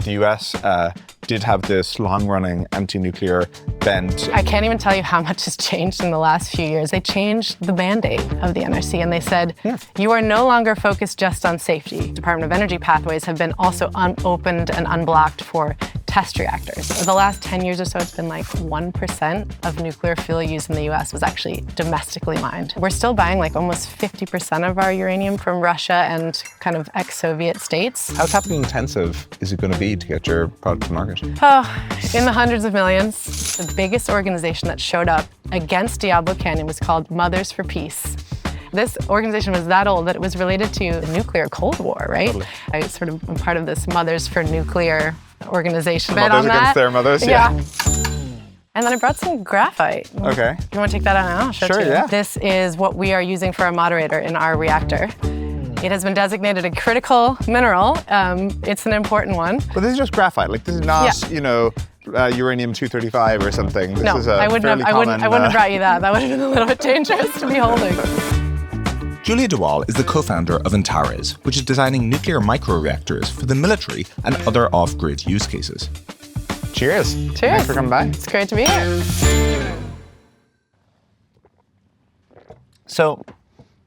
the US did have this long-running anti-nuclear bent. I can't even tell you how much has changed in the last few years. They changed the mandate of the NRC and they said, you are no longer focused just on safety. Department of Energy pathways have been also opened and unblocked for test reactors. For the last 10 years or so, it's been like 1% of nuclear fuel used in the US was actually domestically mined. We're still buying like almost 50% of our uranium from Russia and kind of ex-Soviet states. How capital intensive is it going to be to get your product to market? Oh, in the hundreds of millions. The biggest organization that showed up against Diablo Canyon was called Mothers for Peace. This organization was that old that it was related to the nuclear Cold War, right? Totally. I sort of am part of this Mothers for Nuclear organization. Mothers against their mothers, yeah. And then I brought some graphite. Okay. You want to take that out now? Sure, yeah. This is what we are using for our moderator in our reactor. It has been designated a critical mineral. It's an important one. But this is just graphite. Like this is not, you know, uranium-235 or something. This is I wouldn't have brought you that. That would have been a little bit dangerous to be holding. Julia DeWahl is the co-founder of Antares, which is designing nuclear microreactors for the military and other off-grid use cases. Cheers. Cheers. Thanks for coming by. It's great to be here. So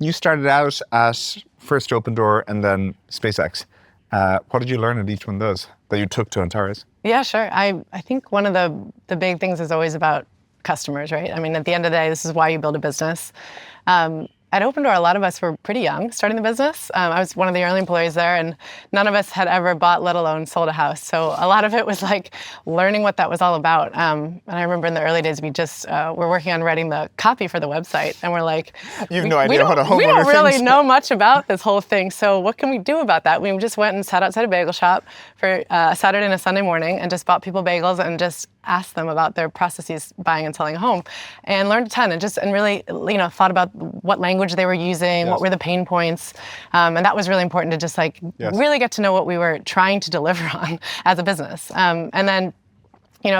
you started out at first Opendoor and then SpaceX. What did you learn at each one of those that you took to Antares? Yeah, sure. I think one of the big things is always about customers, right? I mean, at the end of the day, this is why you build a business. At Opendoor, a lot of us were pretty young starting the business. I was one of the early employees there, and none of us had ever bought, let alone sold a house. So a lot of it was like learning what that was all about. And I remember in the early days, we just were working on writing the copy for the website, and we're like, you have no idea what a homeowner We don't really thinks. know much about this whole thing. So what can we do about that? We just went and sat outside a bagel shop for a Saturday and a Sunday morning, and just bought people bagels and just asked them about their processes buying and selling a home, and learned a ton, and really, thought about what language they were using, what were the pain points, and that was really important to just really get to know what we were trying to deliver on as a business. And then,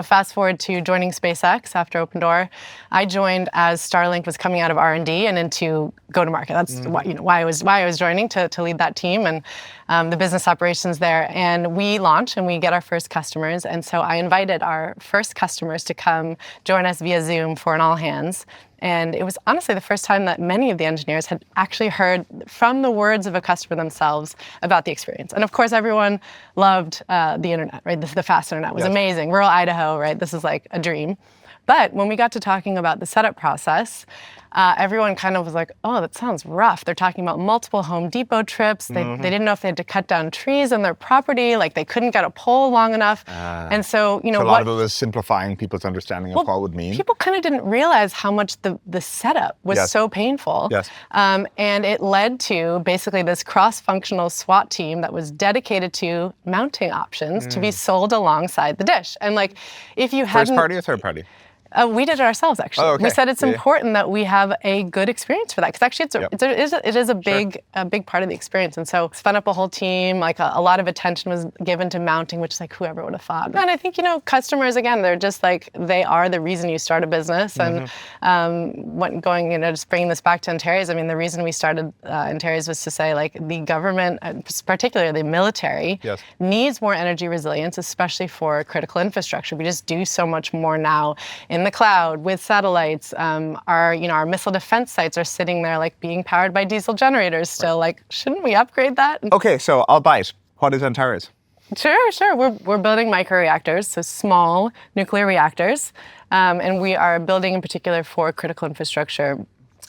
fast forward to joining SpaceX after Opendoor, I joined as Starlink was coming out of R&D and into go-to-market. That's why I was joining to lead that team and the business operations there. And we launch and we get our first customers. And so I invited our first customers to come join us via Zoom for an all hands. And it was honestly the first time that many of the engineers had actually heard from the words of a customer themselves about the experience. And of course, everyone loved the internet, right? The fast internet was amazing. Rural Idaho, right? This is like a dream. But when we got to talking about the setup process, everyone kind of was like, oh, that sounds rough. They're talking about multiple Home Depot trips. They didn't know if they had to cut down trees on their property, like they couldn't get a pole long enough. And so, so a lot of it was simplifying people's understanding of what it would mean. People kind of didn't realize how much the setup was so painful. And it led to basically this cross-functional SWAT team that was dedicated to mounting options to be sold alongside the dish. And like, if you hadn't... First party or third party? We did it ourselves, actually. Oh, okay. We said it's important that we have a good experience for that, because actually it is a big part of the experience. And so spun up a whole team. Like a lot of attention was given to mounting, which is like whoever would have thought. And I think customers, again, they're just like, they are the reason you start a business. And just bringing this back to Antares, I mean, the reason we started Antares was to say like the government, particularly the military, needs more energy resilience, especially for critical infrastructure. We just do so much more now in the cloud with satellites. Our missile defense sites are sitting there like being powered by diesel generators still. Like, shouldn't we upgrade that? Okay, so I'll bite. What is Antares? Sure. We're building microreactors, so small nuclear reactors, and we are building in particular for critical infrastructure,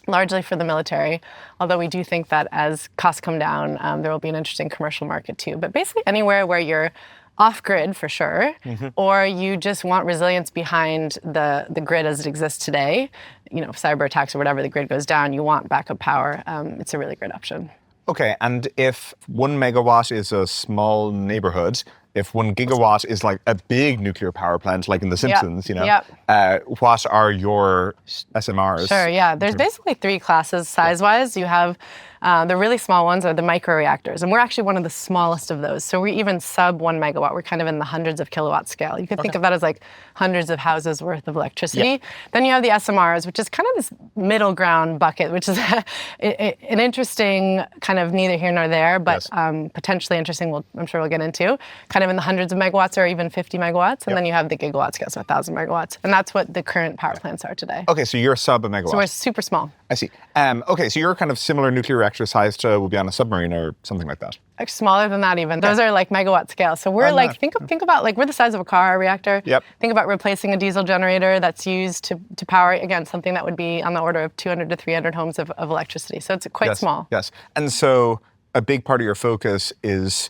largely for the military, although we do think that as costs come down, there will be an interesting commercial market too. But basically anywhere where you're off-grid for sure, or you just want resilience behind the grid as it exists today, cyber attacks or whatever, the grid goes down, you want backup power, it's a really great option. Okay, and if 1 megawatt is a small neighborhood, if 1 gigawatt is like a big nuclear power plant, like in The Simpsons, what are your SMRs? Sure, yeah. There's basically 3 classes size-wise. You have The really small ones are the microreactors, and we're actually one of the smallest of those. So we're even sub 1 megawatt. We're kind of in the hundreds of kilowatt scale. You could think of that as like hundreds of houses worth of electricity. Then you have the SMRs, which is kind of this middle ground bucket, which is an interesting kind of neither here nor there, but potentially interesting. I'm sure we'll get into kind of in the hundreds of megawatts or even 50 megawatts, and then you have the gigawatt scale, so 1,000 megawatts, and that's what the current power plants are today. Okay, so you're sub a megawatt. So we're super small. I see. Okay, so you're kind of similar nuclear reactor size to would be on a submarine or something like that. Like smaller than that even. Those are like megawatt scale. So we're like, think about like, we're the size of a car reactor. Yep. Think about replacing a diesel generator that's used to power, again, something that would be on the order of 200 to 300 homes of electricity. So it's quite small. Yes, and so a big part of your focus is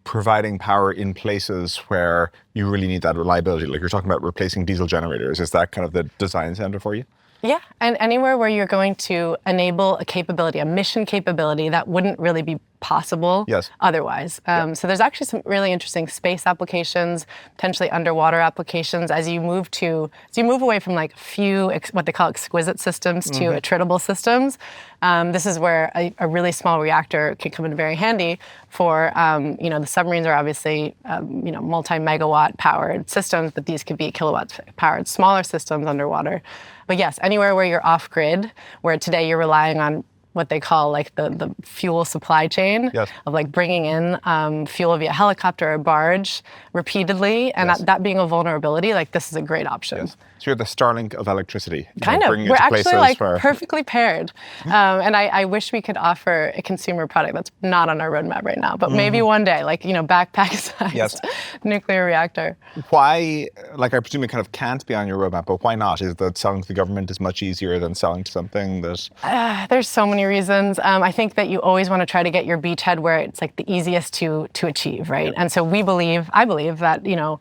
providing power in places where you really need that reliability. Like you're talking about replacing diesel generators. Is that kind of the design center for you? Yeah, and anywhere where you're going to enable a capability, a mission capability that wouldn't really be possible otherwise. So there's actually some really interesting space applications, potentially underwater applications as you move away from like few, what they call exquisite systems to attritable systems. This is where a really small reactor can come in very handy for, the submarines are obviously, multi-megawatt powered systems, but these could be kilowatt powered smaller systems underwater. But yes, anywhere where you're off grid, where today you're relying on what they call like the fuel supply chain of like bringing in fuel via helicopter or barge repeatedly, and that being a vulnerability, like this is a great option. Yes. So you're the Starlink of electricity. Kind of. We're actually like perfectly paired. And I wish we could offer a consumer product that's not on our roadmap right now, but maybe one day, like, backpack-sized nuclear reactor. Why, like I presume it kind of can't be on your roadmap, but why not? Is that selling to the government is much easier than selling to something that... There's so many reasons. I think that you always want to try to get your beachhead where it's like the easiest to achieve, right? And so I believe that,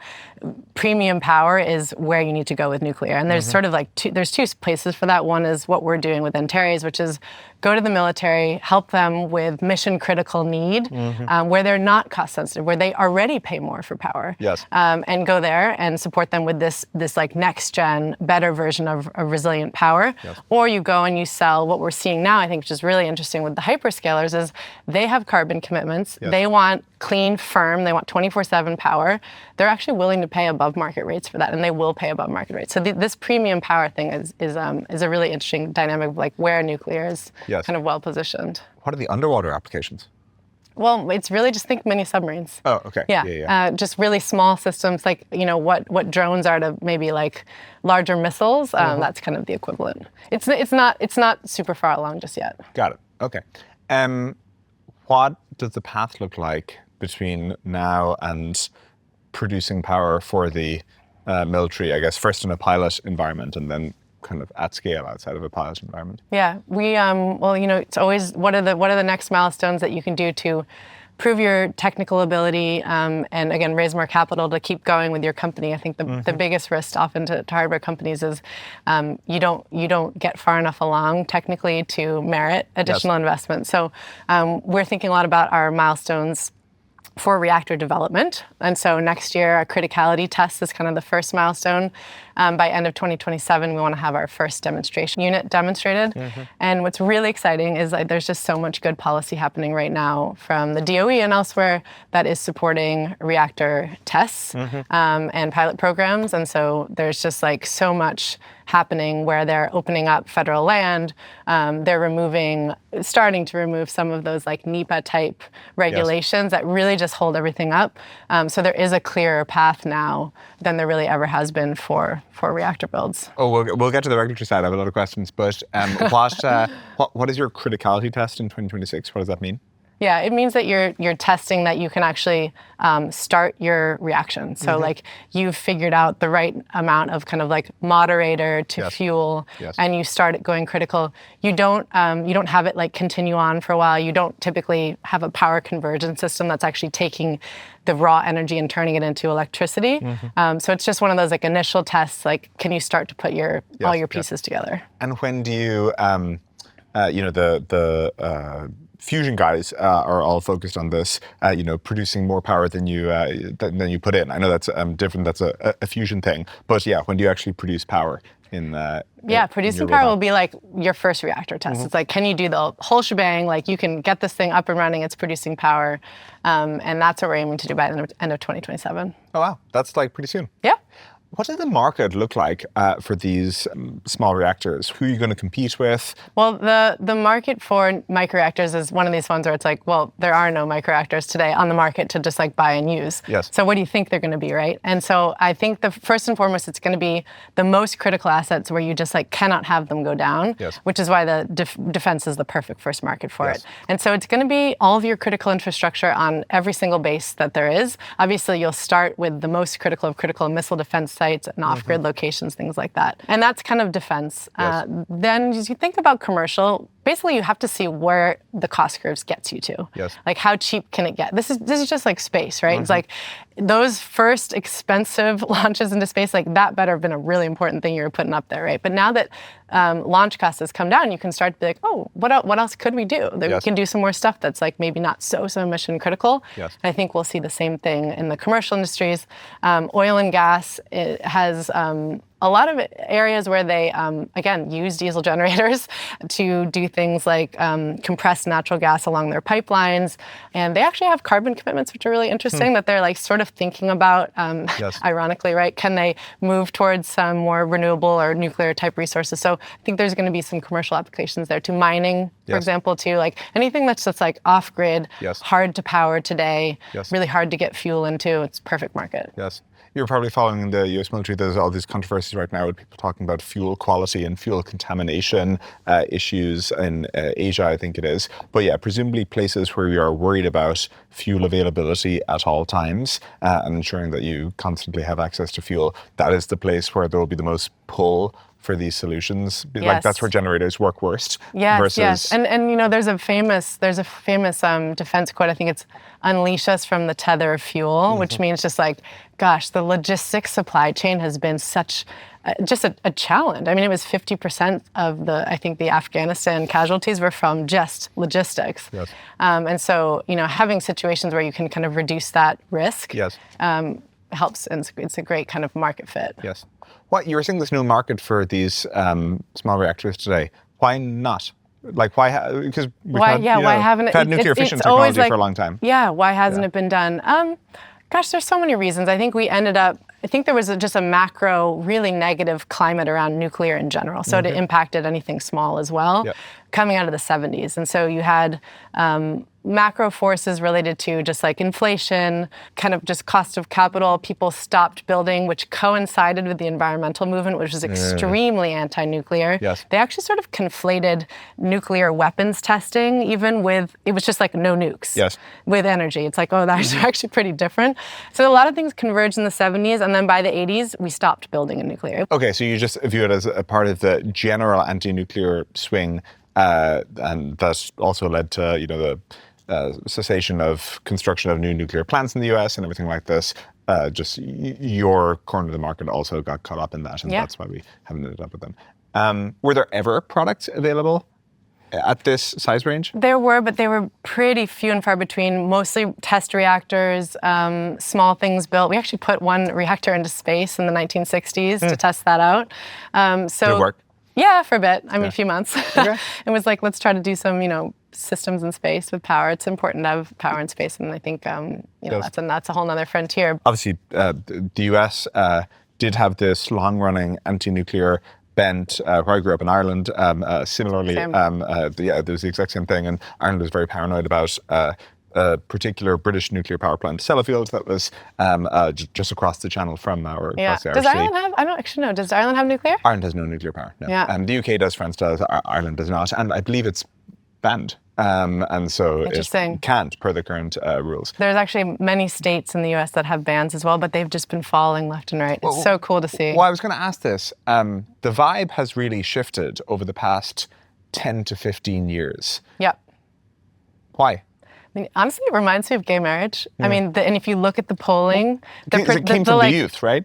premium power is where you need to go with nuclear. And there's sort of like there's two places for that. One is what we're doing with Antares, which is go to the military, help them with mission critical need, where they're not cost sensitive, where they already pay more for power. And go there and support them with this like next gen, better version of resilient power. Or you go and you sell what we're seeing now, I think, which is really interesting with the hyperscalers, is they have carbon commitments. They want clean, firm, they want 24/7 power. They're actually willing to pay above market rates for that, and they will pay above market rates. So this premium power thing is a really interesting dynamic of like where nuclear is kind of well positioned. What are the underwater applications? Well, it's really just think mini submarines. Oh, okay. Yeah. Just really small systems, like what drones are to maybe like larger missiles. That's kind of the equivalent. It's not super far along just yet. Got it. Okay. What does the path look like between now and producing power for the military? I guess first in a pilot environment and then kind of at scale outside of a pilot environment. Yeah, we it's always what are the next milestones that you can do to prove your technical ability and again raise more capital to keep going with your company. I think the biggest risk often to hardware companies is you don't get far enough along technically to merit additional investment. So we're thinking a lot about our milestones for reactor development. And so next year, our criticality test is kind of the first milestone. By end of 2027, we want to have our first demonstration unit demonstrated. And what's really exciting is like there's just so much good policy happening right now from the DOE and elsewhere that is supporting reactor tests and pilot programs. And so there's just like so much happening where they're opening up federal land. They're starting to remove some of those like NEPA type regulations that really just hold everything up. So there is a clearer path now than there really ever has been for reactor builds. Oh, we'll get to the regulatory side. I have a lot of questions, but what is your criticality test in 2026? What does that mean? Yeah, it means that you're testing that you can actually start your reaction. So like you've figured out the right amount of kind of like moderator to fuel, and you start it going critical. You don't have it like continue on for a while. You don't typically have a power conversion system that's actually taking the raw energy and turning it into electricity. So it's just one of those like initial tests. Like, can you start to put all your pieces together? And when do you, the fusion guys are all focused on this, producing more power than you put in. I know that's different. That's a fusion thing. But yeah, when do you actually produce power in producing your power roadmap. will be like your first reactor test. It's like, can you do the whole shebang? Like you can get this thing up and running, it's producing power. And that's what we're aiming to do by the end of 2027. Oh, wow. That's like pretty soon. Yeah. What does the market look like for these small reactors? Who are you going to compete with? Well, the market for microreactors is one of these ones where it's like, well, there are no microreactors today on the market to just like buy and use. Yes. So what do you think they're going to be, right? And so I think the first and foremost, it's going to be the most critical assets where you just like cannot have them go down, Yes. which is why the defense is the perfect first market for Yes. it. And so it's going to be all of your critical infrastructure on every single base that there is. Obviously, you'll start with the most critical of critical missile defense sites and off-grid locations, things like that. And that's kind of defense. Yes. Then as you think about commercial, basically you have to see where the cost curves gets you to. Yes. Like how cheap can it get? This is just like space, right? It's like those first expensive launches into space, like that better have been a really important thing you were putting up there, right? But now that launch costs has come down, you can start to be like, oh, what else could we do? That Yes. we can do some more stuff that's like maybe not so mission critical. Yes. And I think we'll see the same thing in the commercial industries. Oil and gas, it has a lot of areas where they, again, use diesel generators to do things like compress natural gas along their pipelines. And they actually have carbon commitments, which are really interesting, that they're like sort of thinking about, Yes. ironically, right? Can they move towards some more renewable or nuclear type resources? So I think there's going to be some commercial applications there to mining, for Yes. example, to like anything that's just like off grid, Yes. hard to power today, Yes. really hard to get fuel into. It's perfect market. Yes. You're probably following the US military. There's all these controversies right now with people talking about fuel quality and fuel contamination issues in Asia, I think it is. But yeah, presumably places where you are worried about fuel availability at all times and ensuring that you constantly have access to fuel, that is the place where there will be the most pull for these solutions. Like Yes. that's where generators work worst. Yes, versus yes, and you know, there's a famous defense quote. I think it's "Unleash us from the tether of fuel," which means just like, gosh, the logistics supply chain has been such just a challenge. I mean, it was 50% of the Afghanistan casualties were from just logistics. Yes. And so, you know, having situations where you can kind of reduce that risk. Yes. Helps, and it's a great kind of market fit. Yes. What you were seeing this new market for these small reactors today? Why not? Like why? Because we've Why? had, Yeah. Why haven't we've had nuclear fission always technology for a long time. Yeah. Why hasn't it been done? Gosh, there's so many reasons. I think there was just a macro, really negative climate around nuclear in general. So it impacted anything small as well, Yep. coming out of the 70s. And so you had macro forces related to just like inflation, kind of just cost of capital. People stopped building, which coincided with the environmental movement, which was extremely anti-nuclear. Yes. They actually sort of conflated nuclear weapons testing, even with, it was just like no nukes. Yes. With energy. It's like, oh, that's actually pretty different. So a lot of things converged in the 70s, and then by the 80s, we stopped building a nuclear. Okay, so you just view it as a part of the general anti-nuclear swing, and that also led to, you know, the cessation of construction of new nuclear plants in the US and everything like this. Just your corner of the market also got caught up in that, and that's why we haven't ended up with them. Were there ever products available at this size range? There were, but they were pretty few and far between, mostly test reactors, small things built. We actually put one reactor into space in the 1960s to test that out. Did it work? Yeah, for a bit. I mean, a few months. Okay. It was like, let's try to do some, you know, systems in space with power. It's important to have power in space, and I think, you know, that's a whole nother frontier. Obviously, the US did have this long-running anti-nuclear bent where I grew up in Ireland. Similarly, Same. there was the exact same thing, and Ireland was very paranoid about a particular British nuclear power plant, Sellafield, that was just across the channel from our across the Irish Does Sea. Ireland have? I don't actually know. Does Ireland have nuclear? Ireland has no nuclear power. No. Yeah. The UK does, France does, Ireland does not, and I believe it's banned. And so it Interesting. can't per the current rules. There's actually many states in the U.S. that have bans as well, but they've just been falling left and right. It's so cool to see. Well, I was going to ask this. The vibe has really shifted over the past 10 to 15 years. Yep. Why? I mean, honestly, it reminds me of gay marriage. I mean, and if you look at the polling, It came from the youth, right?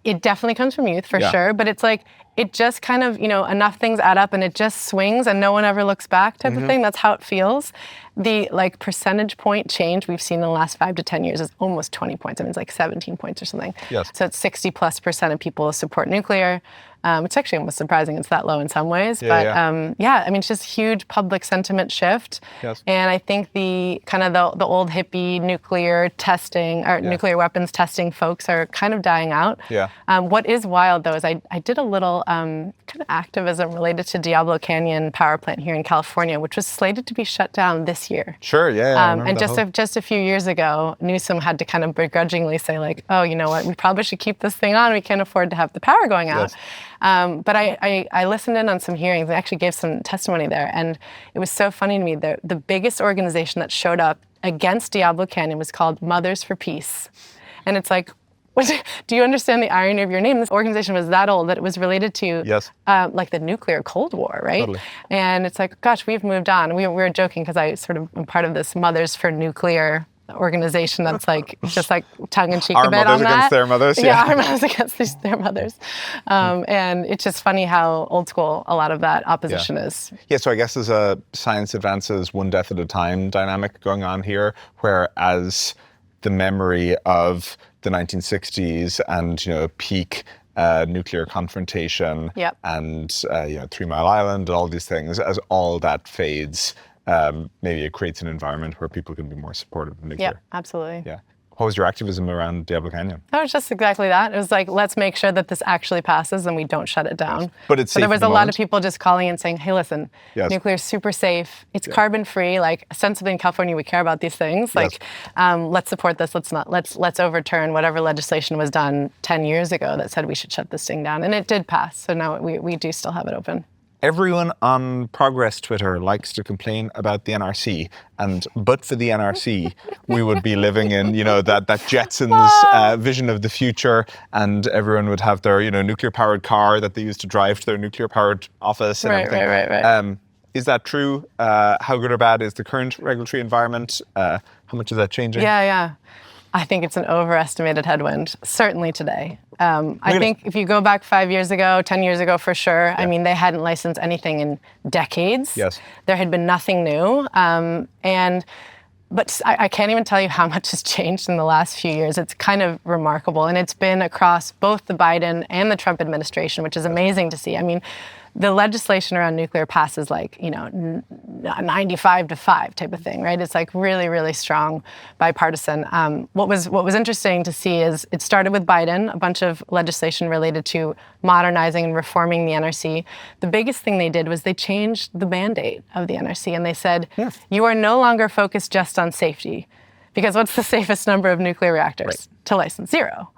It definitely comes from youth for Yeah. sure, but it's like it just kind of, enough things add up and it just swings and no one ever looks back type of thing. That's how it feels. The percentage point change we've seen in the last 5 to 10 years is almost 20 points. I mean, it's like 17 points or something. Yes. So it's 60+% of people support nuclear. It's actually almost surprising it's that low in some ways. I mean, it's just huge public sentiment shift. Yes. And I think the kind of the old hippie nuclear testing or nuclear weapons testing folks are kind of dying out. Yeah. What is wild though is I did a little kind of activism related to Diablo Canyon power plant here in California, which was slated to be shut down this year. Sure, yeah. And just a few years ago, Newsom had to kind of begrudgingly say like, oh, you know what, we probably should keep this thing on. We can't afford to have the power going out. Yes. But I listened in on some hearings. I actually gave some testimony there. And it was so funny to me. The biggest organization that showed up against Diablo Canyon was called Mothers for Peace. And it's like, do you understand the irony of your name? This organization was that old that it was related to like the nuclear Cold War, right? Totally. And it's like, gosh, we've moved on. We were joking because I sort of am part of this Mothers for Nuclear organization that's like just like tongue-in-cheek a bit on that. Our mothers against their mothers. Yeah, our mothers against their mothers. And it's just funny how old school a lot of that opposition is. Yeah, so I guess there's a science advances one death at a time dynamic going on here, whereas the memory of the 1960s and peak nuclear confrontation and 3 Mile Island and all these things, as all that fades, maybe it creates an environment where people can be more supportive of nuclear. Yeah, absolutely. Yeah. What was your activism around Diablo Canyon? It was just exactly that. It was like, let's make sure that this actually passes and we don't shut it down. Yes. But it's safe. There was a lot of people just calling and saying, hey, listen, nuclear is super safe. It's carbon free. Like, ostensibly in California, we care about these things. Like, let's support this. Let's overturn whatever legislation was done 10 years ago that said we should shut this thing down. And it did pass. So now we do still have it open. Everyone on Progress Twitter likes to complain about the NRC, but for the NRC, we would be living in, that Jetsons vision of the future, and everyone would have their, nuclear-powered car that they used to drive to their nuclear-powered office and everything. Right. Is that true? How good or bad is the current regulatory environment? How much is that changing? Yeah. I think it's an overestimated headwind, certainly today. I think if you go back 5 years ago, 10 years ago for sure, I mean, they hadn't licensed anything in decades. Yes. There had been nothing new. But I can't even tell you how much has changed in the last few years. It's kind of remarkable. And it's been across both the Biden and the Trump administration, which is amazing to see. I mean, the legislation around nuclear passes like, 95-5 type of thing, right? It's like really, really strong bipartisan. What was interesting to see is it started with Biden, a bunch of legislation related to modernizing and reforming the NRC. The biggest thing they did was they changed the mandate of the NRC and they said, you are no longer focused just on safety. Because what's the safest number of nuclear reactors? To license? 0.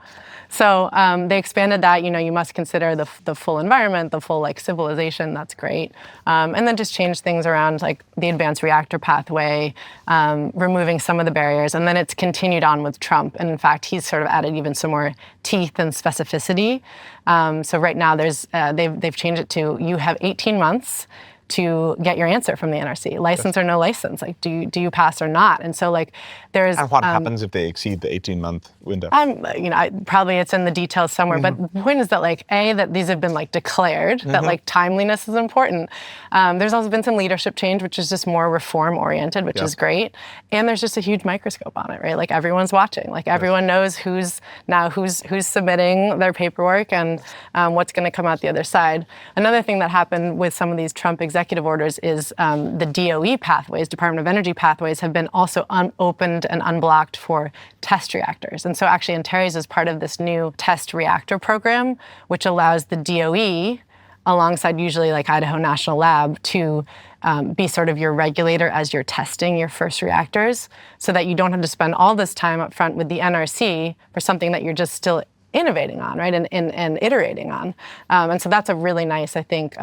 So they expanded that, you must consider the full environment, the full civilization, that's great. And then just change things around like the advanced reactor pathway, removing some of the barriers. And then it's continued on with Trump. And in fact, he's sort of added even some more teeth and specificity. So right now they've changed it to you have 18 months to get your answer from the NRC, license or no license. Like, do you pass or not? And so there's. And what happens if they exceed the 18-month window? Probably it's in the details somewhere. But the point is that that these have been declared, that timeliness is important. There's also been some leadership change, which is just more reform oriented, which is great. And there's just a huge microscope on it, right? Like everyone's watching. Like everyone knows who's submitting their paperwork and what's going to come out the other side. Another thing that happened with some of these Trump executive orders is the DOE pathways, Department of Energy pathways, have been also opened and unblocked for test reactors. And so actually Antares is part of this new test reactor program, which allows the DOE, alongside usually Idaho National Lab, to be sort of your regulator as you're testing your first reactors, so that you don't have to spend all this time up front with the NRC for something that you're just still innovating on, right, and iterating on. And so that's a really nice, I think,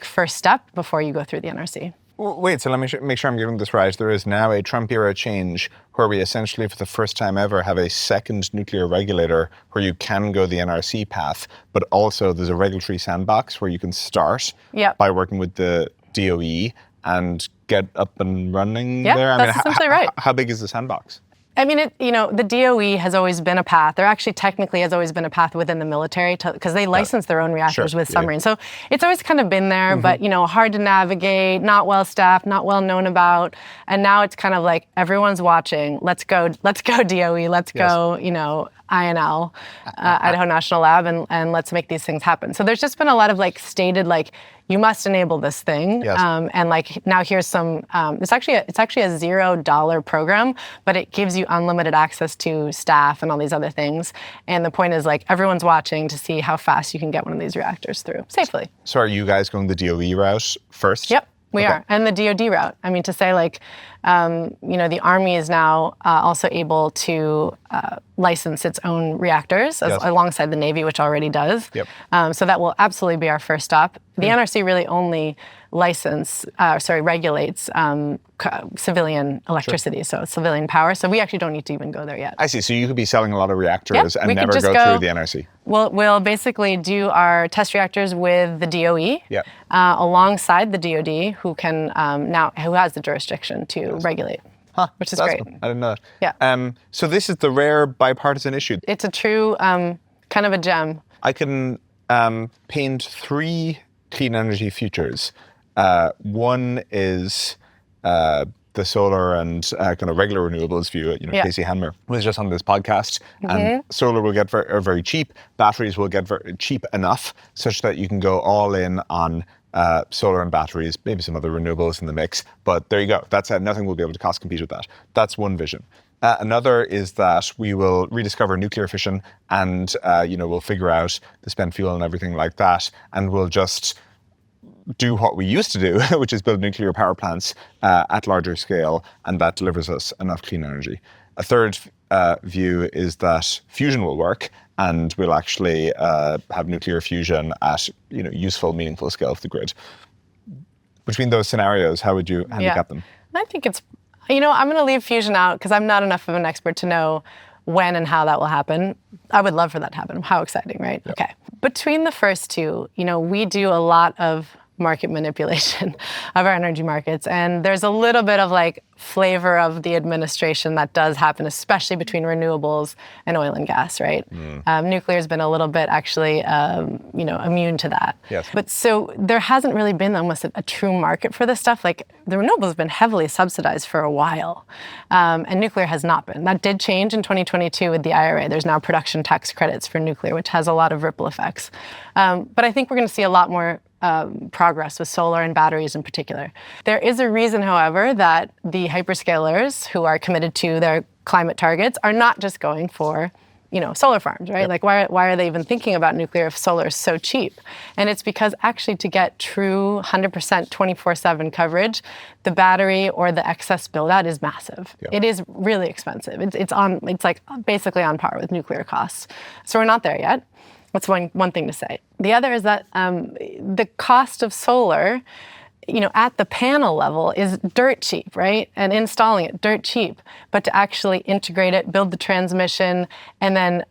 first step before you go through the NRC. Wait, so let me make sure I'm getting this right. There is now a Trump-era change where we essentially, for the first time ever, have a second nuclear regulator where you can go the NRC path, but also there's a regulatory sandbox where you can start by working with the DOE and get up and running there. That's essentially right. How big is the sandbox? I mean, the DOE has always been a path. There actually technically has always been a path within the military because they license their own reactors with submarines. So it's always kind of been there, but hard to navigate, not well staffed, not well known about. And now it's kind of like everyone's watching. Let's go DOE. Let's go, INL, Idaho National Lab, and let's make these things happen. So there's just been a lot of stated you must enable this thing, and now here's some. It's actually a $0 program, but it gives you unlimited access to staff and all these other things. And the point is everyone's watching to see how fast you can get one of these reactors through safely. So are you guys going the DOE route first? Yep. We are, and the DoD route. I mean, to say the Army is now also able to license its own reactors alongside the Navy, which already does. Yep. So that will absolutely be our first stop. The NRC really only regulates civilian electricity, so civilian power. So we actually don't need to even go there yet. I see. So you could be selling a lot of reactors and never go through the NRC. We'll basically do our test reactors with the DOE alongside the DoD, who has the jurisdiction to regulate. Which is great. Cool. I didn't know that. Yeah. So this is the rare bipartisan issue. It's a true kind of a gem. I can paint 3 clean energy futures. One is the solar and kind of regular renewables view. Casey Hanmer was just on this podcast, and solar will get very cheap. Batteries will get very cheap enough such that you can go all in on solar and batteries, maybe some other renewables in the mix. But there you go. That's nothing will be able to cost compete with that. That's one vision. Another is that we will rediscover nuclear fission, and we'll figure out the spent fuel and everything like that, and we'll just do what we used to do, which is build nuclear power plants at larger scale, and that delivers us enough clean energy. A third view is that fusion will work, and we'll actually have nuclear fusion at useful, meaningful scale for the grid. Between those scenarios, how would you handicap them? I think it's, I'm going to leave fusion out because I'm not enough of an expert to know when and how that will happen. I would love for that to happen. How exciting, right? Yep. Okay. Between the first two, we do a lot of market manipulation of our energy markets. And there's a little bit of flavor of the administration that does happen, especially between renewables and oil and gas, right? Nuclear has been a little bit actually, immune to that. Yes. But so there hasn't really been almost a true market for this stuff. The renewables have been heavily subsidized for a while, and nuclear has not been. That did change in 2022 with the IRA. There's now production tax credits for nuclear, which has a lot of ripple effects. But I think we're going to see a lot more progress with solar and batteries in particular. There is a reason, however, that the hyperscalers who are committed to their climate targets are not just going for, solar farms, right? Yep. Why are they even thinking about nuclear if solar is so cheap? And it's because actually to get true 100% 24/7 coverage, the battery or the excess build out is massive. Yep. It is really expensive. It's basically on par with nuclear costs. So we're not there yet. That's one thing to say. The other is that the cost of solar, at the panel level is dirt cheap, right? And installing it, dirt cheap. But to actually integrate it, build the transmission, and then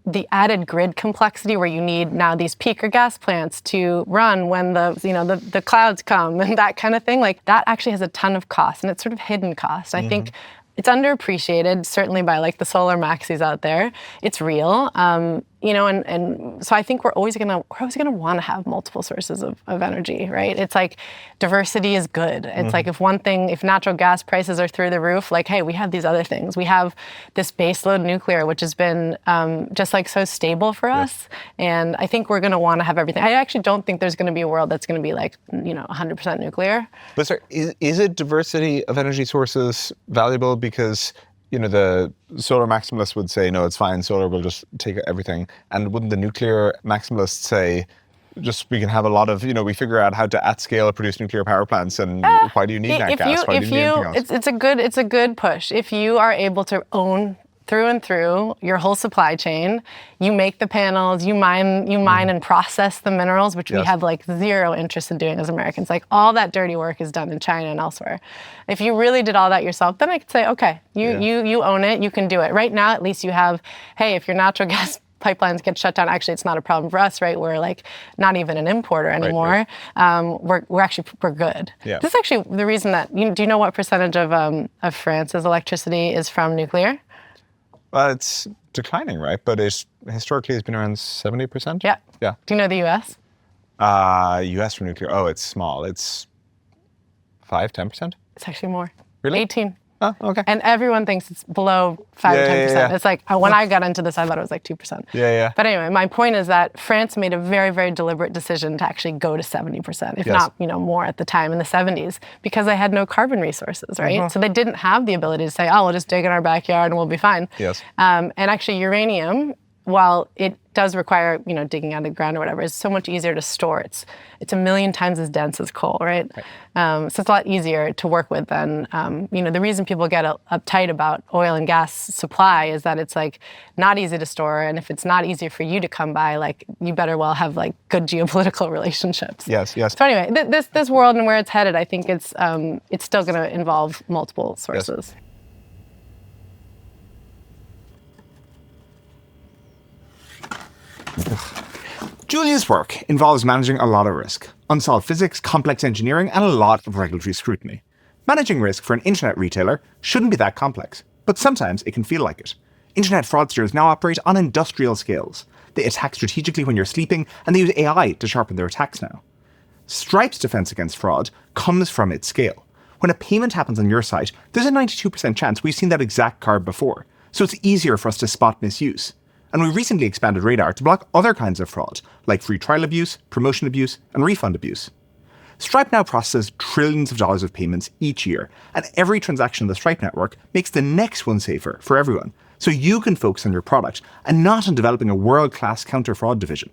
the added grid complexity where you need now these peaker gas plants to run when the clouds come and that kind of thing, that actually has a ton of cost, and it's sort of hidden cost. I think it's underappreciated, certainly by the solar maxis out there. It's real, and so I think we're always gonna want to have multiple sources of energy, right? It's diversity is good. It's if natural gas prices are through the roof, hey, we have these other things. We have this baseload nuclear, which has been just so stable for us, and I think we're gonna want to have everything. I actually don't think there's gonna be a world that's gonna be 100% nuclear. But sir, is a diversity of energy sources valuable? Because the solar maximalists would say, no, it's fine, solar will just take everything. And wouldn't the nuclear maximalists say, just we can have a lot of, we figure out how to at scale produce nuclear power plants, and why do you need that gas? Why do you need anything else? It's a good push. If you are able to own through and through your whole supply chain, you make the panels, you mine and process the minerals, which we have zero interest in doing as Americans. All that dirty work is done in China and elsewhere. If you really did all that yourself, then I could say, okay, you own it, you can do it. Right now, at least you have, hey, if your natural gas pipelines get shut down, actually it's not a problem for us, right? We're like not even an importer anymore. Right. We're good. Yeah. This is actually the reason that, do you know what percentage of France's electricity is from nuclear? Well, it's declining, right? But it historically has been around 70%. Yeah. Yeah. Do you know the US? US for nuclear, it's small. It's 5-10%? It's actually more. Really? 18. Oh, okay. And everyone thinks it's below 5 or 10%. Yeah. It's like, when I got into this, I thought it was like 2%. Yeah. But anyway, my point is that France made a very, very deliberate decision to actually go to 70%, if not, more at the time in the 70s, because they had no carbon resources, right? So they didn't have the ability to say, oh, we'll just dig in our backyard and we'll be fine. Yes. And actually uranium, while it does require, digging out of the ground or whatever, it's so much easier to store. It's 1 million times as dense as coal, right? So it's a lot easier to work with than, the reason people get uptight about oil and gas supply is that it's like not easy to store. And if it's not easier for you to come by, like you better well have like good geopolitical relationships. Yes. So anyway, this world and where it's headed, I think it's still going to involve multiple sources. Yes. Julia's work involves managing a lot of risk, unsolved physics, complex engineering, and a lot of regulatory scrutiny. Managing risk for an internet retailer shouldn't be that complex, but sometimes it can feel like it. Internet fraudsters now operate on industrial scales. They attack strategically when you're sleeping, and they use AI to sharpen their attacks now. Stripe's defense against fraud comes from its scale. When a payment happens on your site, there's a 92% chance we've seen that exact card before, so it's easier for us to spot misuse. And we recently expanded Radar to block other kinds of fraud, like free trial abuse, promotion abuse, and refund abuse. Stripe now processes trillions of dollars of payments each year, and every transaction on the Stripe network makes the next one safer for everyone, so you can focus on your product and not on developing a world-class counter-fraud division.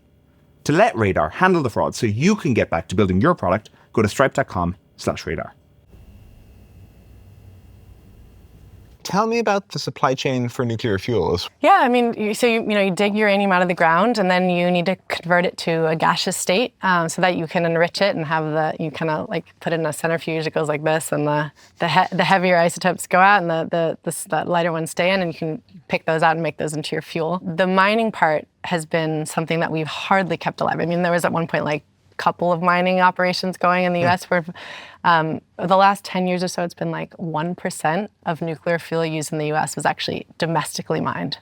To let Radar handle the fraud so you can get back to building your product, go to stripe.com/radar. Tell me about the supply chain for nuclear fuels. Yeah, I mean, you dig uranium out of the ground, and then you need to convert it to a gaseous state so that you can enrich it and you kind of like put it in a centrifuge. It goes like this, and the heavier isotopes go out, and the lighter ones stay in, and you can pick those out and make those into your fuel. The mining part has been something that we've hardly kept alive. I mean, there was at one point like couple of mining operations going in the US where the last 10 years or so, it's been like 1% of nuclear fuel used in the US was actually domestically mined.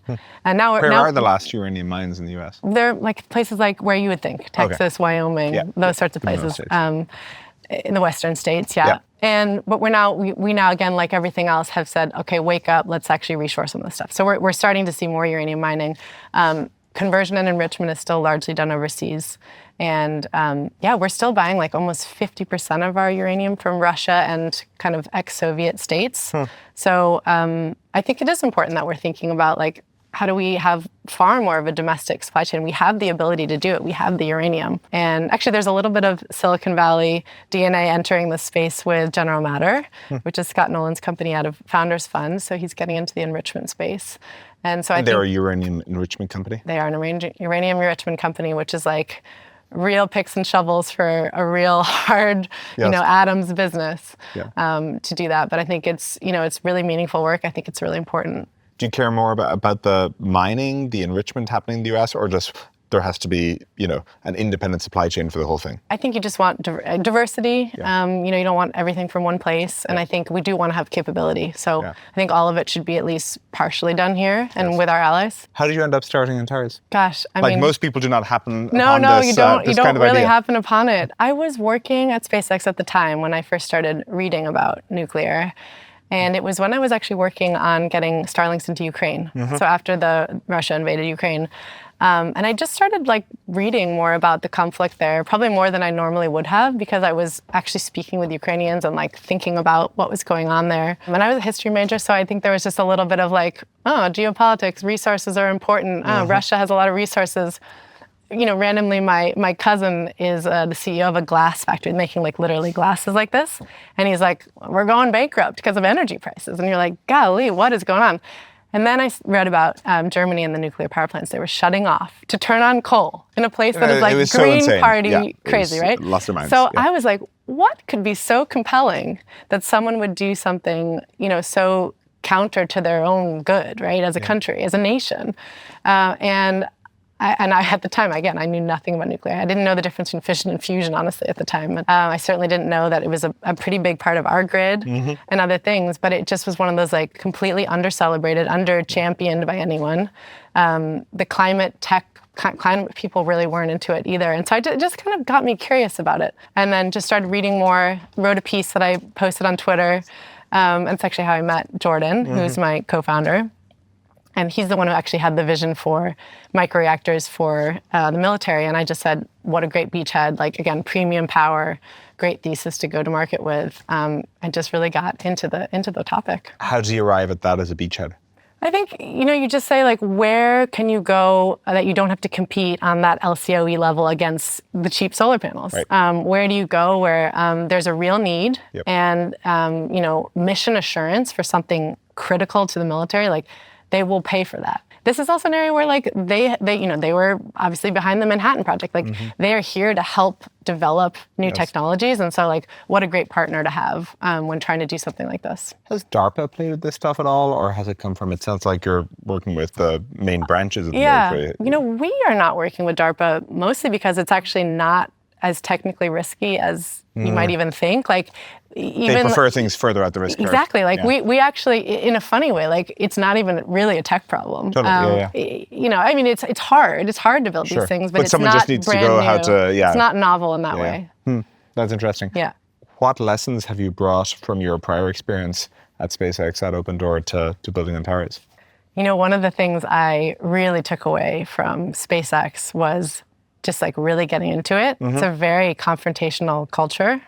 And now Where are the last uranium mines in the US? They're like places like where you would think, Texas, Wyoming, those sorts of places. In the Western states, But we now again, like everything else, have said, okay, wake up, let's actually reshore some of the stuff. So we're starting to see more uranium mining. Conversion and enrichment is still largely done overseas. And we're still buying like almost 50% of our uranium from Russia and kind of ex-Soviet states. So I think it is important that we're thinking about like, how do we have far more of a domestic supply chain? We have the ability to do it. We have the uranium. And actually, there's a little bit of Silicon Valley DNA entering the space with General Matter, which is Scott Nolan's company out of Founders Fund. So he's getting into the enrichment space. And so they're a uranium enrichment company? They are an uranium enrichment company, which is like real picks and shovels for a real hard, atoms business to do that. But I think it's really meaningful work. I think it's really important. Do you care more about the mining, the enrichment happening in the US, or just there has to be, an independent supply chain for the whole thing? I think you just want diversity. You don't want everything from one place. And I think we do want to have capability. So I think all of it should be at least partially done here and with our allies. How did you end up starting Antares? Gosh, I mean... mean... most people do not happen upon No, this, you don't kind of really idea. happen upon it. I was working at SpaceX at the time when I first started reading about nuclear. And it was when I was actually working on getting Starlinks into Ukraine. So after Russia invaded Ukraine. And I just started like reading more about the conflict there, probably more than I normally would have, because I was actually speaking with Ukrainians and like thinking about what was going on there. And I was a history major, so I think there was just a little bit of like, geopolitics, resources are important. Russia has a lot of resources. Randomly, my cousin is the CEO of a glass factory making like literally glasses like this. And he's like, we're going bankrupt because of energy prices. And you're like, golly, what is going on? And then I read about Germany and the nuclear power plants they were shutting off to turn on coal in a place that is like Green Party crazy, right? Lost their minds. So I was like, what could be so compelling that someone would do something, so counter to their own good, right? As a country, as a nation. And and at the time, again, I knew nothing about nuclear. I didn't know the difference between fission and fusion, honestly, at the time. I certainly didn't know that it was a pretty big part of our grid and other things, but it just was one of those like completely under-celebrated, under-championed by anyone. The climate people really weren't into it either. And so it just kind of got me curious about it. And then just started reading more, wrote a piece that I posted on Twitter. And it's actually how I met Jordan, who's my co-founder. And he's the one who actually had the vision for microreactors for the military. And I just said, what a great beachhead, like, again, premium power, great thesis to go to market with. I just really got into the topic. How do you arrive at that as a beachhead? I think, you just say, like, where can you go that you don't have to compete on that LCOE level against the cheap solar panels? Right. Where do you go where there's a real need Yep. and, mission assurance for something critical to the military, like, they will pay for that. This is also an area where, like, they were obviously behind the Manhattan Project. Like, they are here to help develop new technologies. And so, like, what a great partner to have when trying to do something like this. Has DARPA played with this stuff at all, or has it come from, it sounds like you're working with the main branches of the military. We are not working with DARPA mostly because it's actually not as technically risky as you might even think. Like, even they prefer things further out the risk curve. Exactly. Like, we actually, in a funny way, like, it's not even really a tech problem. Totally. I mean, it's hard. It's hard to build these things, but it's someone not just needs brand to go new. how to, It's not novel in that way. That's interesting. Yeah. What lessons have you brought from your prior experience at SpaceX, at Opendoor, to building Antares? One of the things I really took away from SpaceX was just, like, really getting into it. It's a very confrontational culture.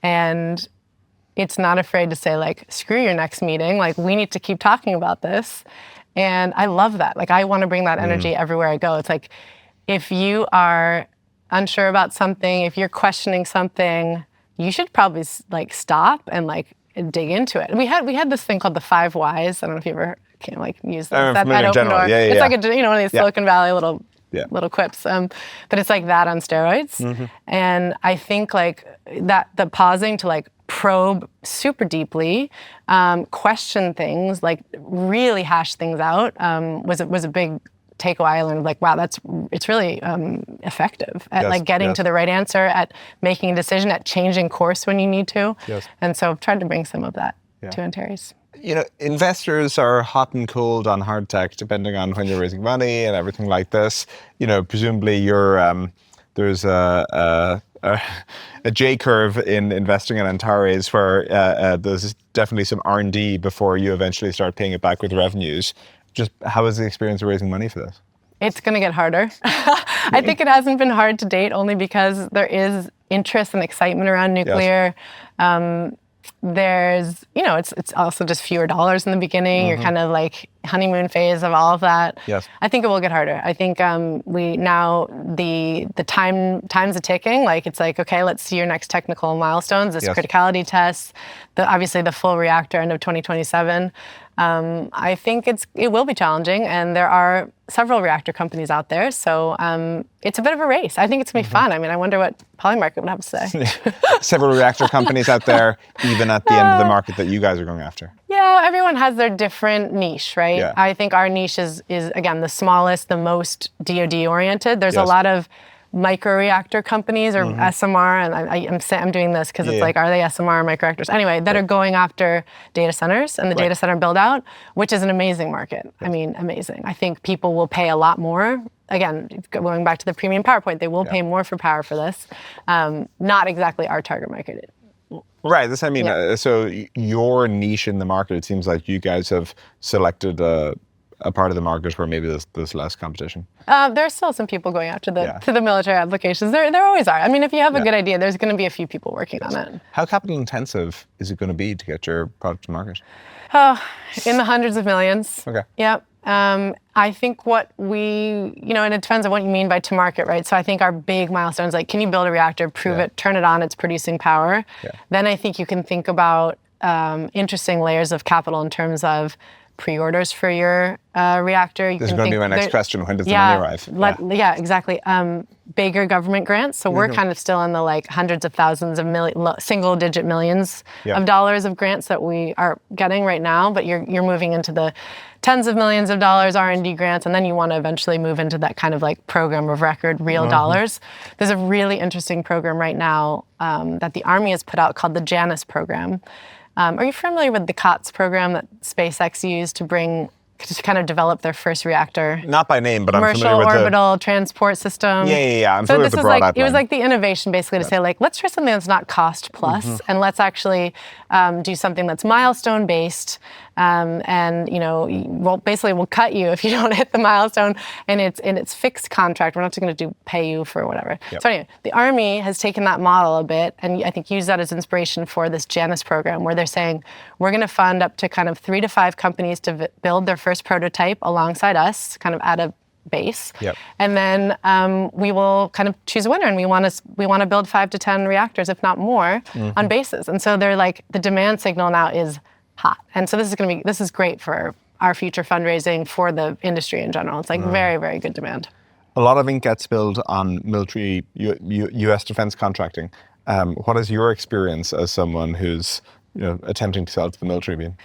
And it's not afraid to say, like, screw your next meeting. Like, we need to keep talking about this. And I love that. Like, I want to bring that energy everywhere I go. It's like, if you are unsure about something, if you're questioning something, you should probably, like, stop and, like, dig into it. We had this thing called the 5 Whys. I don't know if you ever use this at Opendoor. It's like one of these Silicon Valley little quips, but it's like that on steroids. And I think, like, that the pausing to, like, probe super deeply, question things, like, really hash things out, was a big takeaway. I learned, like, wow, it's really effective at like getting to the right answer, at making a decision, at changing course when you need to. And so I've tried to bring some of that to Antares. Investors are hot and cold on hard tech, depending on when you're raising money and everything like this. Presumably there's a J curve in investing in Antares where there's definitely some R&D before you eventually start paying it back with revenues. Just how is the experience of raising money for this? It's going to get harder. I think it hasn't been hard to date, only because there is interest and excitement around nuclear. There's, it's also just fewer dollars in the beginning. You're kind of like honeymoon phase of all of that. I think it will get harder. I think the time's a ticking. Like, it's like, okay, let's see your next technical milestones, this criticality test, obviously the full reactor end of 2027. I think it will be challenging, and there are several reactor companies out there, so it's a bit of a race. I think it's going to be fun. I mean, I wonder what Polymarket would have to say. Several reactor companies out there, even at the end of the market that you guys are going after. Yeah, everyone has their different niche, right? I think our niche is again, the smallest, the most DoD oriented. There's a lot of microreactor companies or SMR, and I'm doing this because it's like, are they SMR or microreactors? Anyway, that are going after data centers and the data center build out, which is an amazing market. I mean, amazing. I think people will pay a lot more. Again, going back to the premium power point, they will pay more for power for this. Not exactly our target market. Right, that's what I mean. So your niche in the market, it seems like you guys have selected a part of the market where maybe there's less competition. There's still some people going after the military applications. There always are. I mean, if you have a good idea, there's going to be a few people working on it. How capital intensive is it going to be to get your product to market? In the hundreds of millions. Okay. Yep. I think what and it depends on what you mean by to market, right? So I think our big milestones, like, can you build a reactor, prove it, turn it on, it's producing power? Then I think you can think about interesting layers of capital in terms of pre-orders for your reactor. This is going to be my next question. When does the money arrive? Yeah, exactly. Bigger government grants. So we're kind of still in the like hundreds of thousands of single-digit millions of dollars of grants that we are getting right now. But you're moving into the tens of millions of dollars R&D grants, and then you want to eventually move into that kind of like program of record, real dollars. There's a really interesting program right now that the Army has put out called the Janus program. Are you familiar with the COTS program that SpaceX used to kind of develop their first reactor? Not by name, but I'm familiar Commercial with orbital transport system. Yeah. I'm familiar with the broad outline. It was like the innovation basically to say like, let's try something that's not cost plus, and let's actually do something that's milestone based. And we'll cut you if you don't hit the milestone, and it's fixed contract. We're not just going to pay you for whatever. Yep. So anyway, the Army has taken that model a bit, and I think used that as inspiration for this Janus program, where they're saying we're going to fund up to kind of 3 to 5 companies to build their first prototype alongside us, kind of at a base. Yep. And then we will kind of choose a winner, and we want to build 5 to 10 reactors, if not more, on bases. And so they're like, the demand signal now is hot. And so this is great for our future fundraising for the industry in general. It's like very, very good demand. A lot of ink gets spilled on military U.S. defense contracting. What is your experience as someone who's attempting to sell to the military been?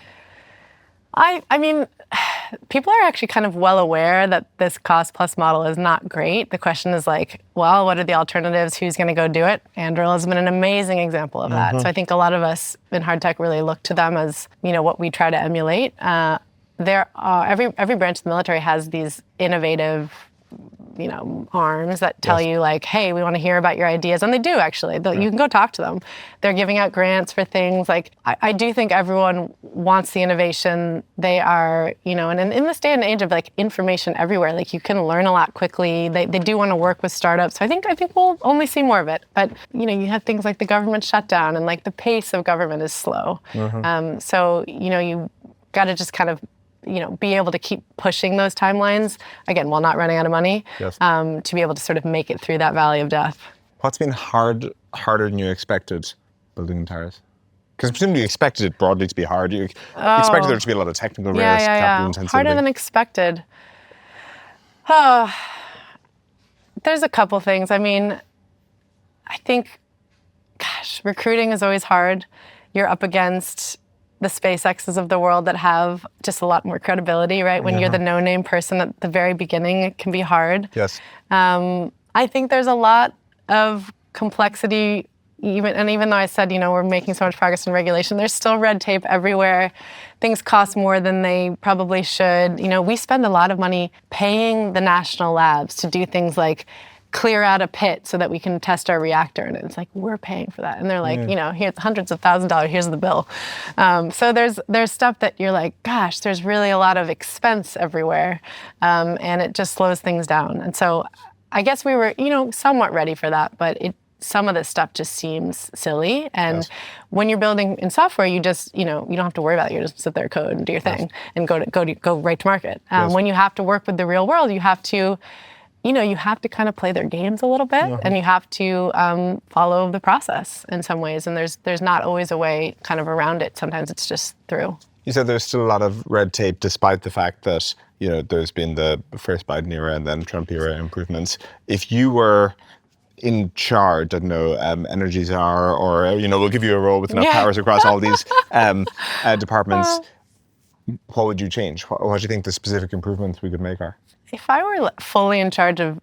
I mean, people are actually kind of well aware that this cost plus model is not great. The question is like, well, what are the alternatives? Who's going to go do it? Anduril has been an amazing example of that. So I think a lot of us in hard tech really look to them as, what we try to emulate. There are every branch of the military has these innovative arms that tell you like, hey, we want to hear about your ideas. And they do actually. You can go talk to them. They're giving out grants for things. Like, I do think everyone wants the innovation. They are, and in this day and age of like information everywhere, like you can learn a lot quickly. They do want to work with startups. So I think we'll only see more of it. But, you have things like the government shutdown, and like the pace of government is slow. So, you got to just kind of be able to keep pushing those timelines, again, while not running out of money, to be able to sort of make it through that valley of death. What's been harder than you expected building Antares? Because presumably you expected it broadly to be hard. You expected there to be a lot of technical risk, capital intensity. Harder than expected. Oh, there's a couple things. I mean, I think, recruiting is always hard. You're up against the SpaceXs of the world that have just a lot more credibility, right? When you're the no-name person at the very beginning, it can be hard. Yes. I think there's a lot of complexity, even though I said, we're making so much progress in regulation, there's still red tape everywhere. Things cost more than they probably should. We spend a lot of money paying the national labs to do things like clear out a pit so that we can test our reactor. And it's like, we're paying for that. And they're like, here's hundreds of thousands of dollars, here's the bill. So there's stuff that you're like, gosh, there's really a lot of expense everywhere. And it just slows things down. And so I guess we were, somewhat ready for that, but some of this stuff just seems silly. And when you're building in software, you just, you don't have to worry about it. You just sit there, code and do your thing and go right to market. When you have to work with the real world, you have to kind of play their games a little bit, and you have to follow the process in some ways. And there's not always a way kind of around it. Sometimes it's just through. You said there's still a lot of red tape, despite the fact that there's been the first Biden era and then Trump era improvements. If you were in charge, I don't know, energy czar, or we'll give you a role with enough powers across all these departments, what would you change? What do you think the specific improvements we could make are? If I were fully in charge of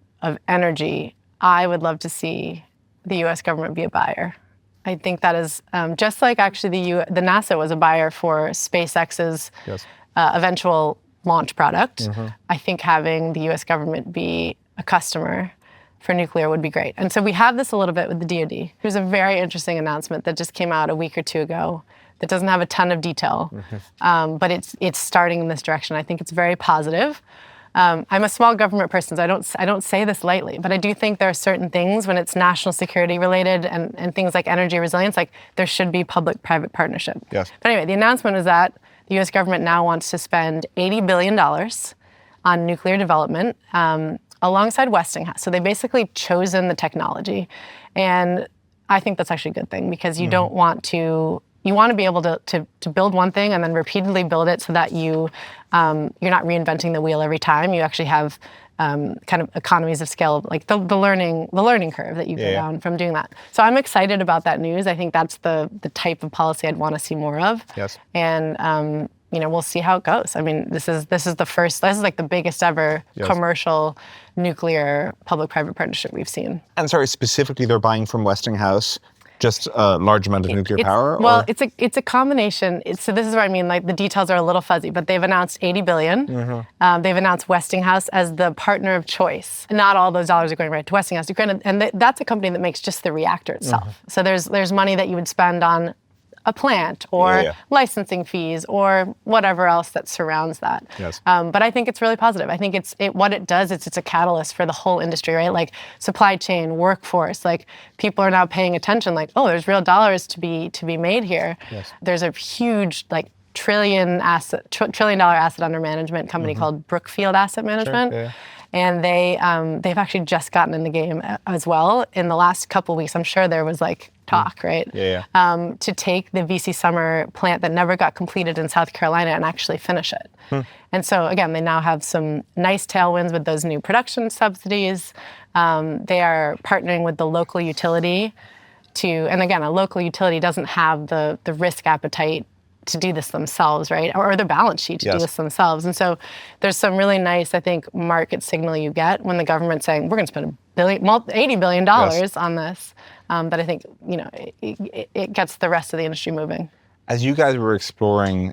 energy, I would love to see the U.S. government be a buyer. I think that is just like actually the NASA was a buyer for SpaceX's eventual launch product. I think having the U.S. government be a customer for nuclear would be great. And so we have this a little bit with the DoD. There's a very interesting announcement that just came out a week or two ago that doesn't have a ton of detail, but it's starting in this direction. I think it's very positive. I'm a small government person, so I don't say this lightly, but I do think there are certain things when it's national security related and things like energy resilience, like there should be public-private partnership. Yes. But anyway, the announcement is that the U.S. government now wants to spend $80 billion on nuclear development alongside Westinghouse. So they basically chosen the technology. And I think that's actually a good thing, because you don't want to you want to be able to build one thing and then repeatedly build it so that you're not reinventing the wheel every time. You actually have kind of economies of scale, like the learning curve that you go down from doing that. So I'm excited about that news. I think that's the type of policy I'd want to see more of. Yes. And we'll see how it goes. I mean, this is like the biggest ever commercial nuclear public-private partnership we've seen. And sorry, specifically they're buying from Westinghouse just a large amount of nuclear power? Well, it's a combination. So this is what I mean, like the details are a little fuzzy, but they've announced $80 billion. Mm-hmm. They've announced Westinghouse as the partner of choice. Not all those dollars are going right to Westinghouse. And that's a company that makes just the reactor itself. Mm-hmm. So there's money that you would spend on a plant or licensing fees or whatever else that surrounds that. Yes. But I think it's really positive. I think what it does is it's a catalyst for the whole industry, right? Like supply chain, workforce, like people are now paying attention, like, oh, there's real dollars to be made here. Yes. There's a huge like trillion dollar asset under management company called Brookfield Asset Management. Sure, yeah. And they've actually just gotten in the game as well. In the last couple of weeks, I'm sure there was like talk, right? To take the VC Summer plant that never got completed in South Carolina and actually finish it. And so again, they now have some nice tailwinds with those new production subsidies. They are partnering with the local utility and again, a local utility doesn't have the risk appetite to do this themselves, right? Or their balance sheet to do this themselves. And so there's some really nice, I think, market signal you get when the government's saying, we're going to spend $80 billion on this, that I think, it gets the rest of the industry moving. As you guys were exploring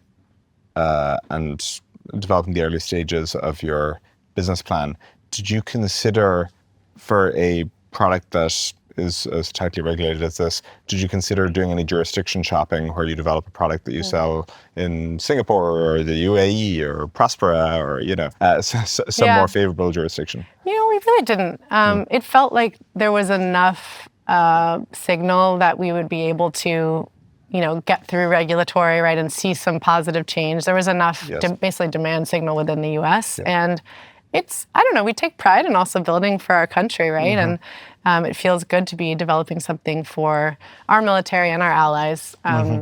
and developing the early stages of your business plan, did you consider for a product that is as tightly regulated as this, did you consider doing any jurisdiction shopping where you develop a product that you sell in Singapore or the UAE or Prospera or, some more favorable jurisdiction? We really didn't. It felt like there was enough signal that we would be able to, get through regulatory, right, and see some positive change. There was enough basically demand signal within the US. And I don't know, we take pride in also building for our country, right? And it feels good to be developing something for our military and our allies.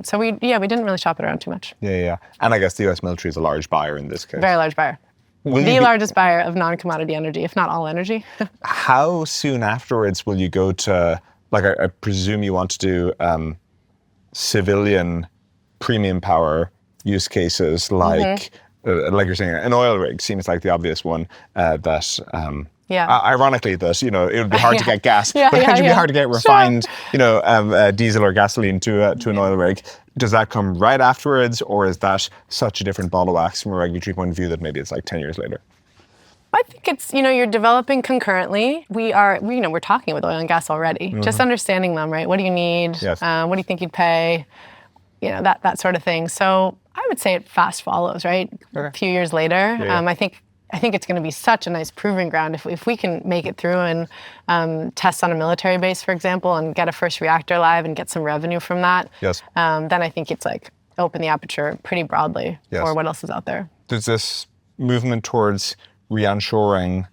So we didn't really shop it around too much. Yeah. And I guess the US military is a large buyer in this case. Very large buyer. The largest buyer of non-commodity energy, if not all energy. How soon afterwards will you go to, like I presume you want to do civilian premium power use cases like you're saying, an oil rig seems like the obvious one ironically, that it would be hard to get gas, but it would be hard to get refined, diesel or gasoline to an oil rig. Does that come right afterwards, or is that such a different ball of wax from a regulatory point of view that maybe it's like 10 years later? I think it's, you're developing concurrently. We're talking with oil and gas already, just understanding them, right? What do you need? Yes. What do you think you'd pay? That sort of thing. So I would say it fast follows, right? Okay. A few years later. I think it's going to be such a nice proving ground if we can make it through and test on a military base, for example, and get a first reactor live and get some revenue from that. Yes. Then I think it's like open the aperture pretty broadly for what else is out there. There's this movement towards re-onshoring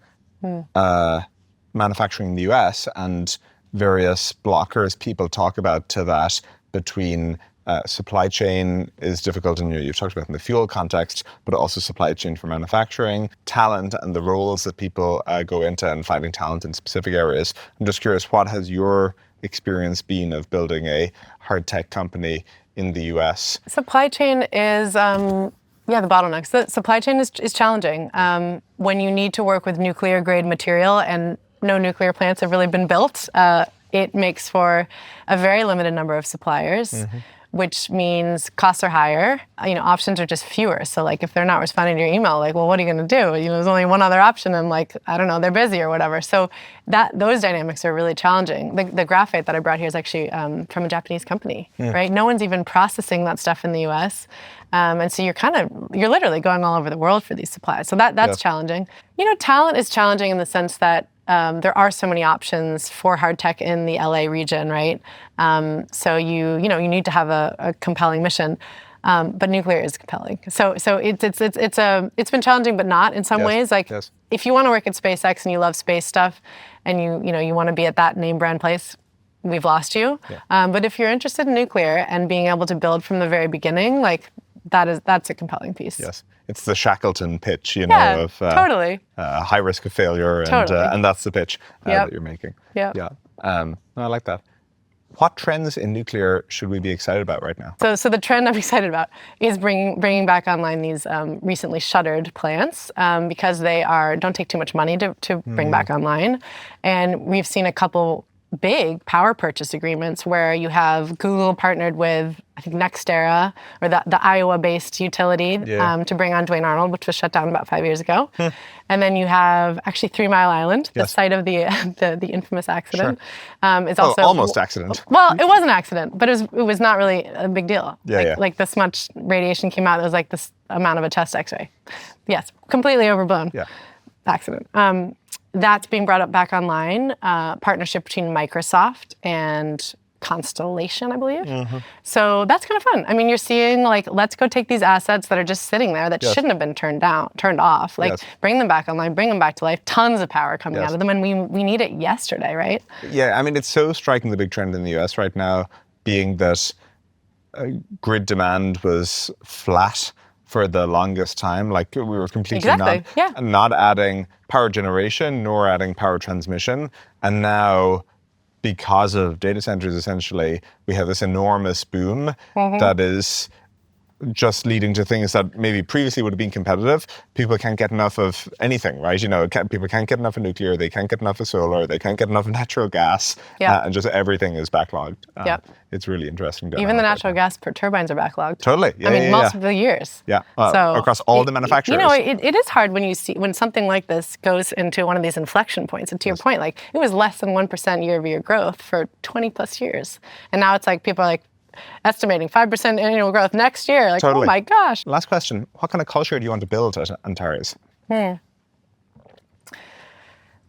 manufacturing in the US, and various blockers people talk about to that between supply chain is difficult, and you've talked about in the fuel context, but also supply chain for manufacturing, talent and the roles that people go into and finding talent in specific areas. I'm just curious, what has your experience been of building a hard tech company in the US? Supply chain is, the bottlenecks. The supply chain is challenging. When you need to work with nuclear grade material and no nuclear plants have really been built, it makes for a very limited number of suppliers. Which means costs are higher. Options are just fewer. So like if they're not responding to your email, like, well, what are you going to do? There's only one other option, and like, I don't know, they're busy or whatever. So those dynamics are really challenging. The graphite that I brought here is actually from a Japanese company, right? No one's even processing that stuff in the US. And so you're literally going all over the world for these supplies. So that's challenging. Talent is challenging in the sense that there are so many options for hard tech in the LA region, right? So you need to have a compelling mission, but nuclear is compelling. So it's been challenging, but not in some ways. Like if you want to work at SpaceX and you love space stuff, and you want to be at that name brand place, we've lost you. But if you're interested in nuclear and being able to build from the very beginning, like that's a compelling piece. Yes. It's the Shackleton pitch, Yeah, of totally. high risk of failure, and that's the pitch that you're making. Yeah. No, I like that. What trends in nuclear should we be excited about right now? So the trend I'm excited about is bringing back online these recently shuttered plants because they don't take too much money to bring back online. And we've seen a couple big power purchase agreements where you have Google partnered with, I think, NextEra, or the Iowa-based utility to bring on Duane Arnold, which was shut down about 5 years ago. And then you have actually 3 Mile Island, the site of the infamous accident. Is also almost accident. Well, it was an accident, but it was not really a big deal. Like this much radiation came out. It was like this amount of a chest X-ray. Yes, completely overblown. Accident. That's being brought up back online, partnership between Microsoft and Constellation, I believe. So that's kind of fun. I mean, you're seeing like, let's go take these assets that are just sitting there that shouldn't have been turned off. Like bring them back online, bring them back to life, tons of power coming out of them. And we need it yesterday, right? Yeah, I mean, it's so striking, the big trend in the US right now being that grid demand was flat for the longest time. Like we were completely not adding power generation nor adding power transmission. And now, because of data centers, essentially, we have this enormous boom that is just leading to things that maybe previously would have been competitive. People can't get enough of anything, right? People can't get enough of nuclear, they can't get enough of solar, they can't get enough of natural gas, and just everything is backlogged. It's really interesting. Even the natural gas turbines are backlogged. Totally. Multiple years. So across all the manufacturers. It is hard when something like this goes into one of these inflection points. And to your point, like it was less than 1% year-over-year growth for 20 plus years. And now it's like people are like, estimating 5% annual growth next year. Like, oh my gosh. Last question. What kind of culture do you want to build at Antares? Well,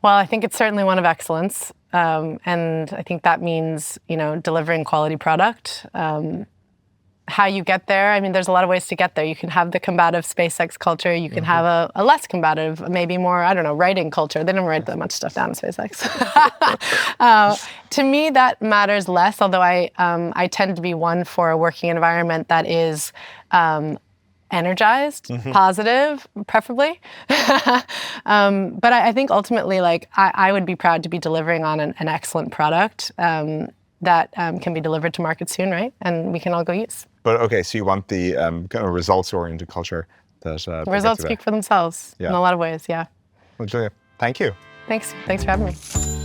I think it's certainly one of excellence. And I think that means, delivering quality product. How you get there, I mean, there's a lot of ways to get there. You can have the combative SpaceX culture. You can have a less combative, maybe more, writing culture. They don't write that much stuff down in SpaceX. To me, that matters less, although I tend to be one for a working environment that is energized, positive, preferably. But I think ultimately, like, I would be proud to be delivering on an excellent product that can be delivered to market soon, right? And we can all go use. But okay, so you want the kind of results-oriented culture that results speak for themselves in a lot of ways. Yeah. Well, Julia, thank you. Thanks for having me.